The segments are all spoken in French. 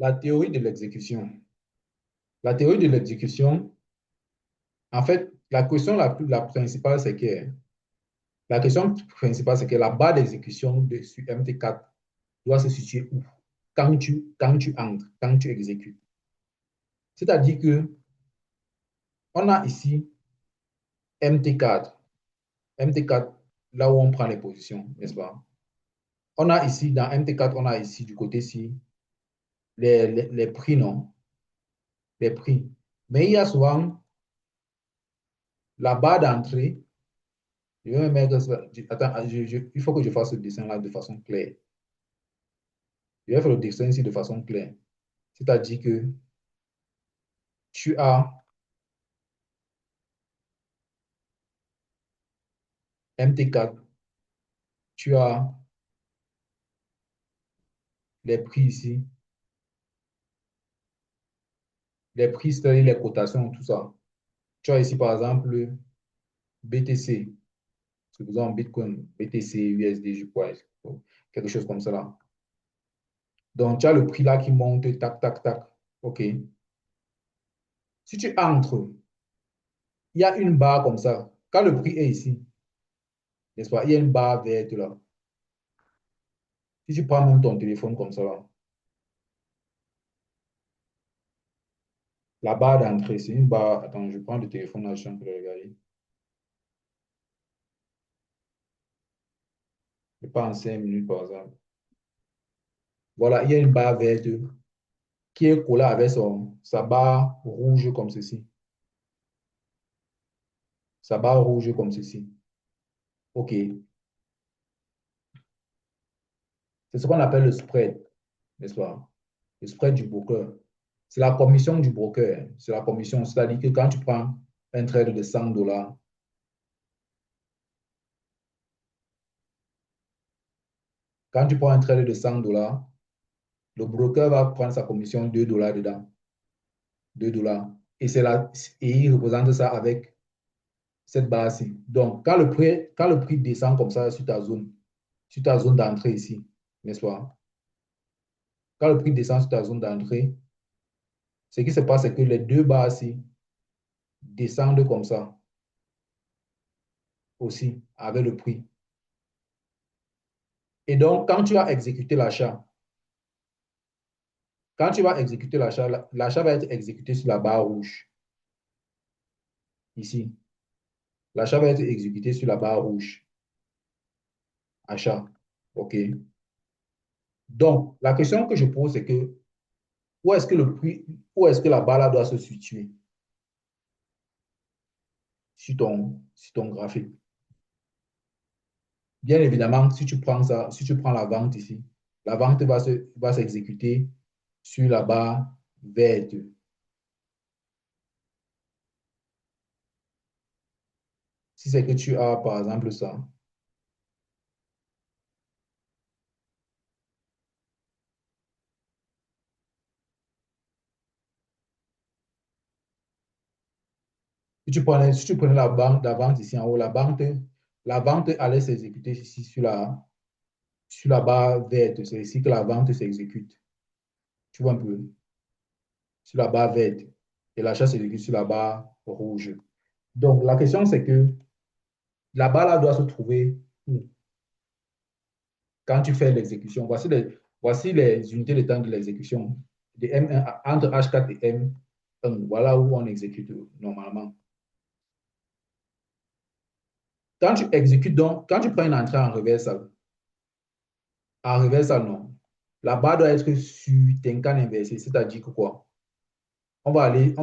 La théorie de l'exécution. La théorie de l'exécution, en fait, la principale, c'est que la question principale, c'est que la barre d'exécution sur MT4 doit se situer où? Quand tu entres, quand tu exécutes. C'est-à-dire que on a ici MT4, MT4, là où on prend les positions, n'est-ce pas? On a ici, dans MT4, on a ici, du côté-ci, les prix, non? Les prix. Mais il y a souvent la barre d'entrée. Je vais mettre ça. Attends, il faut que je fasse ce dessin-là de façon claire. Je vais faire le dessin ici de façon claire. C'est-à-dire que tu as MT4, tu as les prix ici, les prix, c'est-à-dire les cotations, tout ça. Tu as ici, par exemple, BTC, supposons Bitcoin, BTC, USD, je crois, quelque chose comme ça là. Donc, tu as le prix là qui monte, tac, tac, tac. OK. Si tu entres, il y a une barre comme ça. Quand le prix est ici, n'est-ce pas? Il y a une barre verte là. Si tu prends même ton téléphone comme ça là, la barre d'entrée, c'est une barre. Attends, je prends le téléphone là, je suis en train de regarder. Je pas en 5 minutes par exemple. Voilà, il y a une barre verte qui est collée avec sa barre rouge comme ceci. Sa barre rouge comme ceci. OK. C'est ce qu'on appelle le spread, n'est-ce pas? Le spread du broker. C'est la commission du broker. C'est la commission. C'est-à-dire que quand tu prends un trade de 100 dollars, quand tu prends un trade de 100 dollars, le broker va prendre sa commission 2 dollars dedans. 2 dollars. Et, et il représente ça avec cette barre-ci. Donc, quand le prix descend comme ça sur ta zone d'entrée ici, n'est-ce pas? Quand le prix descend sur ta zone d'entrée, ce qui se passe, c'est que les deux barres-ci descendent comme ça aussi avec le prix. Et donc, quand tu vas exécuter l'achat, quand tu vas exécuter l'achat, l'achat va être exécuté sur la barre rouge, ici. L'achat va être exécuté sur la barre rouge. Achat. OK. Donc, la question que je pose, c'est que où est-ce que le prix, où est-ce que la barre là doit se situer sur ton graphique? Bien évidemment, si tu prends ça, si tu prends la vente ici, la vente va s'exécuter sur la barre verte. Si c'est que tu as, par exemple, ça. Si tu prenais la vente ici en haut, la vente allait s'exécuter ici sur la barre verte. C'est ici que la vente s'exécute. Tu vois un peu, sur la barre verte. Et l'achat s'exécute sur la barre rouge. Donc, la question, c'est que la barre là doit se trouver où quand tu fais l'exécution. Voici les unités de temps de l'exécution de M1 entre H4 et M1. Voilà où on exécute normalement. Quand tu exécutes donc, quand tu prends une entrée en reversal, non. La barre doit être sur Tenkan inversé, c'est-à-dire que quoi? On va aller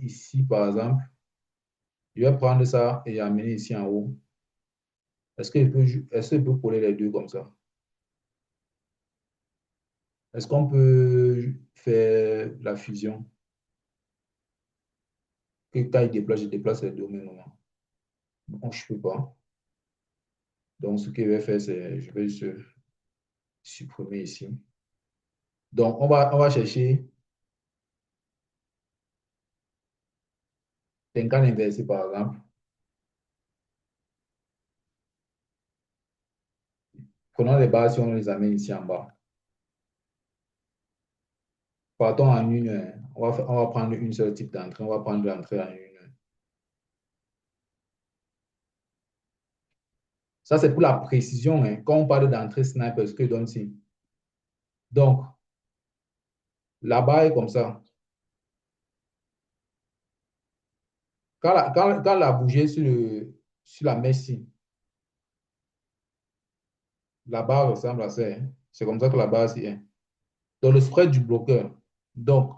ici, par exemple. Je vais prendre ça et amener ici en haut. Est-ce qu'il peut coller les deux comme ça? Est-ce qu'on peut faire la fusion? Que quand je déplace les deux au même moment. Non, je ne peux pas. Donc, ce que je vais faire, c'est je vais juste supprimer ici. Donc, on va chercher Tenkan inversé, par exemple. Prenons les barres si on les amène ici en bas. Partons en une heure. On va prendre une seule type d'entrée. On va prendre l'entrée en une heure. Ça, c'est pour la précision, hein. Quand on parle d'entrée sniper, ce que donne ici. Donc, la barre est comme ça. Quand la bougie est sur la mèche ici, la barre ressemble à ça, hein. C'est comme ça que la barre ici est. Donc, le spread du bloqueur. Donc,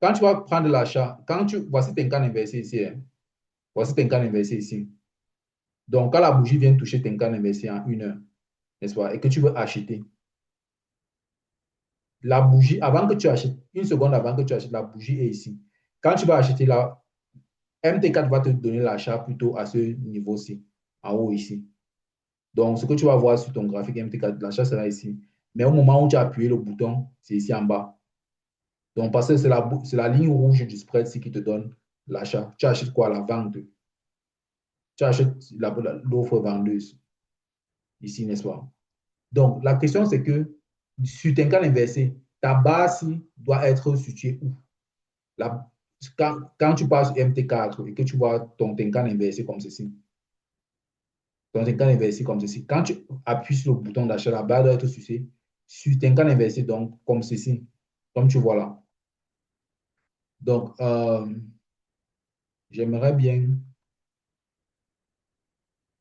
quand tu vas prendre l'achat, voici tes cannes inversées ici, hein. Voici tes cannes inversées ici. Donc, quand la bougie vient toucher tes cannes inversées en une heure, n'est-ce pas, et que tu veux acheter, la bougie, avant que tu achètes, une seconde avant que tu achètes, la bougie est ici. Quand tu vas acheter, la MT4 va te donner l'achat plutôt à ce niveau-ci, en haut ici. Donc, ce que tu vas voir sur ton graphique MT4, l'achat sera ici. Mais au moment où tu as appuyé le bouton, c'est ici en bas. Donc, parce que c'est la ligne rouge du spread ici qui te donne l'achat. Tu achètes quoi? La vente. Tu achètes l'offre vendeuse ici, n'est-ce pas? Donc, la question, c'est que sur ton canne inversé, ta base doit être située où? La, quand tu passes MT4 et que tu vois ton Tenkan inversé comme ceci, ton Tenkan inversé comme ceci, quand tu appuies sur le bouton d'achat, la barre doit être située sur Tenkan inversé, donc comme ceci, comme tu vois là. Donc, j'aimerais bien.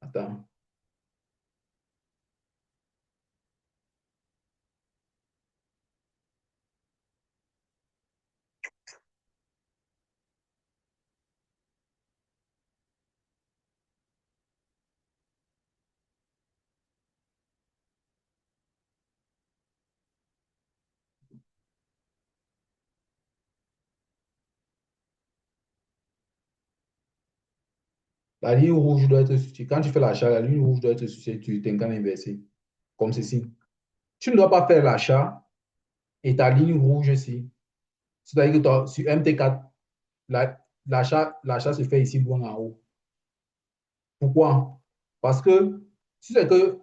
Attends. La ligne rouge doit être située. Quand tu fais l'achat, la ligne rouge doit être située sur Tenkan inversé, comme ceci. Tu ne dois pas faire l'achat et ta ligne rouge ici. C'est-à-dire que sur MT4, l'achat se fait ici, loin en haut. Pourquoi? Parce que si c'est que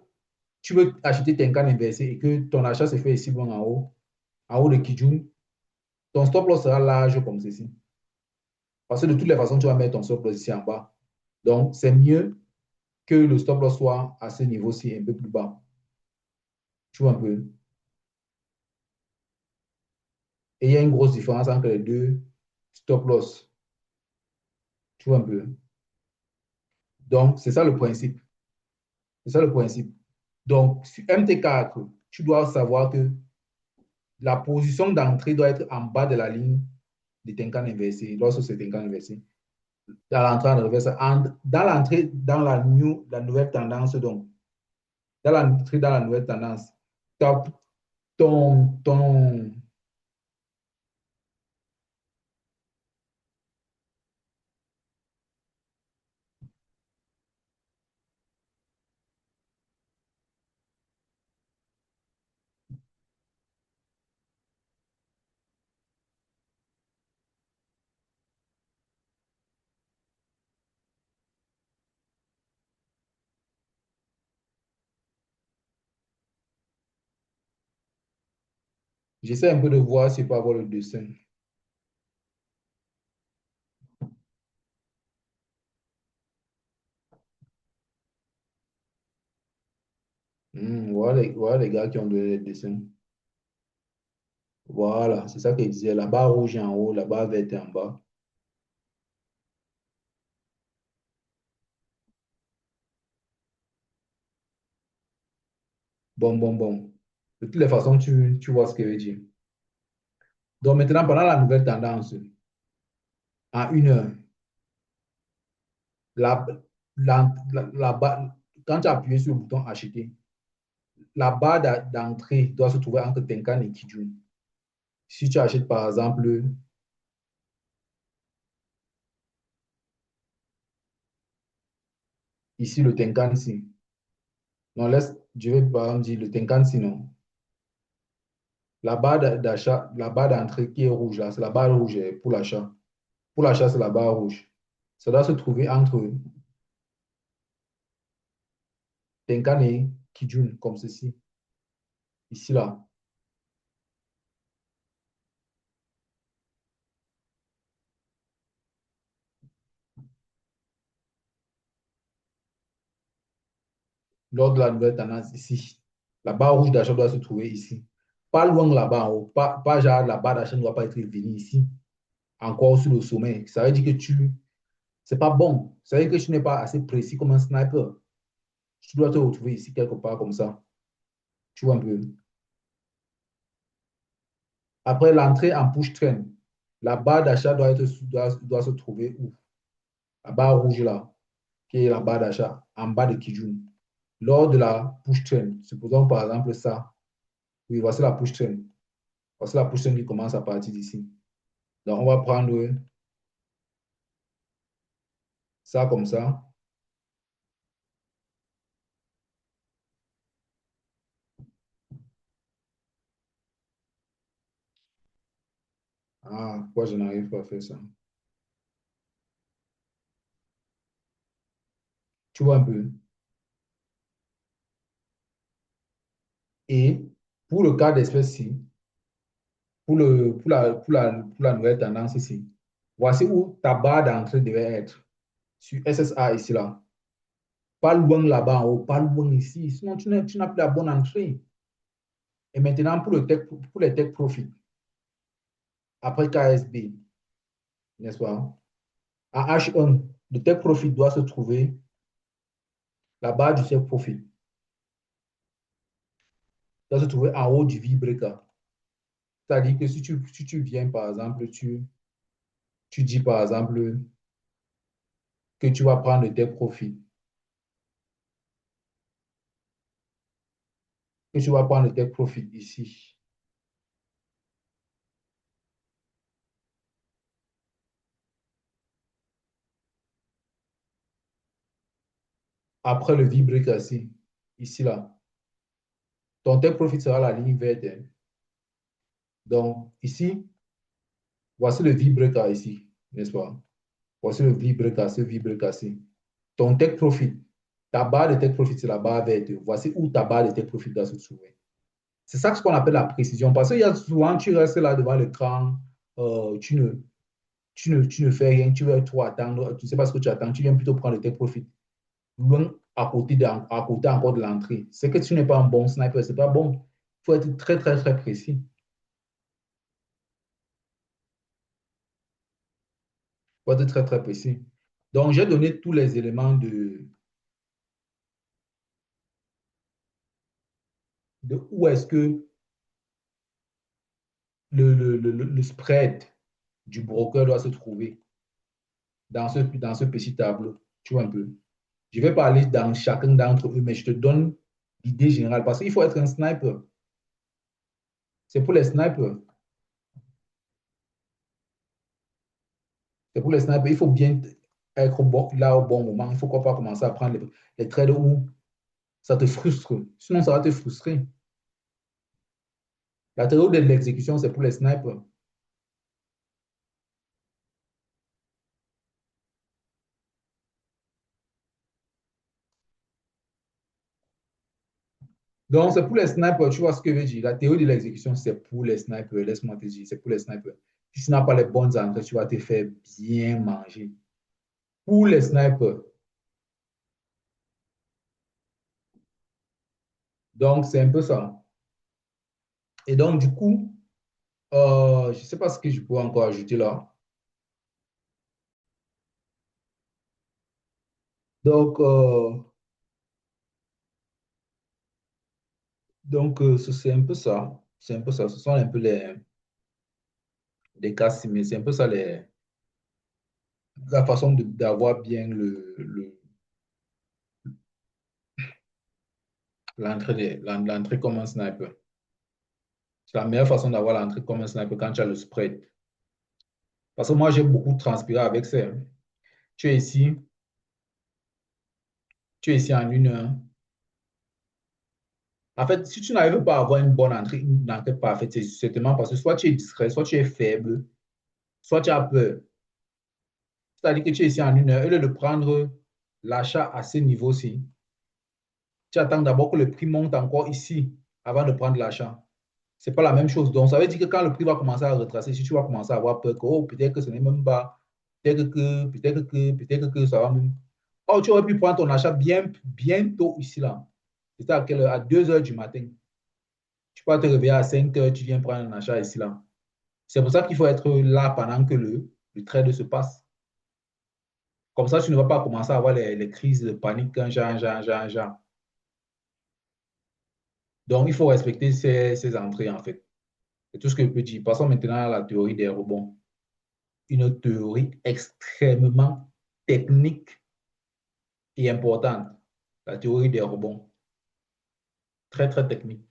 tu veux acheter tes cannes inversées et que ton achat se fait ici, loin en haut de Kijun, ton stop loss sera large comme ceci. Parce que de toutes les façons, tu vas mettre ton stop loss ici en bas. Donc, c'est mieux que le stop loss soit à ce niveau-ci, un peu plus bas. Tu vois un peu. Et il y a une grosse différence entre les deux stop loss. Tu vois un peu. Donc, c'est ça le principe. C'est ça le principe. Donc, sur MT4, tu dois savoir que la position d'entrée doit être en bas de la ligne de Tenkan inversé, lorsque c'est Tenkan inversé. Dans l'entrée en reverse, dans l'entrée dans la nouvelle tendance, donc, dans l'entrée dans la nouvelle tendance, ton, j'essaie un peu de voir si je peux avoir le dessin. Voilà les gars qui ont donné les dessins. Voilà, c'est ça qu'il disait. La barre rouge est en haut, la barre verte est en bas. Bon. De toutes les façons, tu vois ce que je veux dire. Donc maintenant, pendant la nouvelle tendance, en une heure, la, quand tu as appuyé sur le bouton acheter, la barre d'entrée doit se trouver entre Tenkan et Kijun. Si tu achètes par exemple ici le Tenkan ici, non, je vais par exemple dire le Tenkan ici, non. La barre d'achat, la barre d'entrée qui est rouge là, c'est la barre rouge pour l'achat. Pour l'achat, c'est la barre rouge. Ça doit se trouver entre Tenkan et Kijun, comme ceci, ici là. lors de la nouvelle tendance ici. La barre rouge d'achat doit se trouver ici. Pas loin là-bas en haut. Pas genre la barre d'achat ne doit pas être venue ici, encore sur le sommet. Ça veut dire que c'est pas bon. Ça veut dire que tu n'es pas assez précis comme un sniper. Tu dois te retrouver ici quelque part comme ça. Tu vois un peu. Après l'entrée en push-train, la barre d'achat doit se trouver où? La barre rouge là, qui est la barre d'achat, en bas de Kijun. Lors de la push-train, supposons par exemple ça. Oui, voici la push-train. Voici la push-train qui commence à partir d'ici. Donc, on va prendre ça comme ça. Ah, pourquoi je n'arrive pas à faire ça? Tu vois un peu. Et pour le cas d'espèce-ci, pour la nouvelle tendance ici, voici où ta barre d'entrée devait être. Sur SSA ici, là. Pas loin là-bas en haut, pas loin ici. Sinon, tu n'as plus la bonne entrée. Et maintenant, pour les tech profits, après KSB, n'est-ce pas? À H1, le tech profit doit se trouver, la barre du tech profit doit se trouver en haut du V-breaker. C'est-à-dire que si tu viens, par exemple, tu dis, par exemple, que tu vas prendre tes profits, que tu vas prendre tes profits ici. Après le V-breaker ici, là, ton take profit sera la ligne verte, hein. Donc, ici, voici le V-breaker ici, n'est-ce pas? Voici le V-breaker, ce V-breaker-ci. Ton take profit, ta barre de take profit, c'est la barre verte. Voici où ta barre de take profit doit se trouver. C'est ça ce qu'on appelle la précision. Parce qu'il y a souvent, tu restes là devant l'écran, tu tu ne fais rien, tu veux trop attendre, tu ne sais pas ce que tu attends, tu viens plutôt prendre le take profit loin à côté encore de l'entrée. C'est que tu n'es pas un bon sniper, c'est pas bon. Il faut être très, très, très précis. Il faut être très, très précis. Donc, j'ai donné tous les éléments de où est-ce que le spread du broker doit se trouver dans ce petit tableau. Tu vois un peu. Je vais parler dans chacun d'entre eux, mais je te donne l'idée générale parce qu'il faut être un sniper. C'est pour les snipers. C'est pour les snipers. Il faut bien être là au bon moment. Il ne faut pas commencer à prendre les trades où ça te frustre. Sinon, ça va te frustrer. La théorie de l'exécution, c'est pour les snipers. Donc, c'est pour les snipers. Tu vois ce que je veux dire? La théorie de l'exécution, c'est pour les snipers. Laisse-moi te dire, c'est pour les snipers. Si tu n'as pas les bonnes entrées, tu vas te faire bien manger. Pour les snipers. Donc, c'est un peu ça. Et donc, du coup, je ne sais pas ce que je peux encore ajouter là. Donc, c'est un peu ça. C'est un peu ça. Ce sont un peu les cas similaires. C'est un peu ça la façon d'avoir bien l'entrée comme un sniper. C'est la meilleure façon d'avoir l'entrée comme un sniper quand tu as le spread. Parce que moi, j'ai beaucoup transpiré avec ça, hein. Tu es ici, tu es ici en 1 heure. En fait, si tu n'arrives pas à avoir une entrée parfaite, c'est certainement parce que soit tu es discret, soit tu es faible, soit tu as peur. C'est-à-dire que tu es ici en 1 heure, au lieu de prendre l'achat à ce niveau-ci, tu attends d'abord que le prix monte encore ici avant de prendre l'achat. C'est pas la même chose. Donc, ça veut dire que quand le prix va commencer à retracer, si tu vas commencer à avoir peur que, oh, peut-être que ce n'est même pas, peut-être que ça va même. Oh, tu aurais pu prendre ton achat bien tôt ici, là. C'est à quelle heure? À 2 heures du matin. Tu peux te réveiller à 5 heures, tu viens prendre un achat ici, là. C'est pour ça qu'il faut être là pendant que le trade se passe. Comme ça, tu ne vas pas commencer à avoir les crises de panique, un genre, genre, genre, genre. Donc, il faut respecter ces entrées, en fait. C'est tout ce que je peux dire. Passons maintenant à la théorie des rebonds. Une théorie extrêmement technique et importante. La théorie des rebonds. Très, très technique.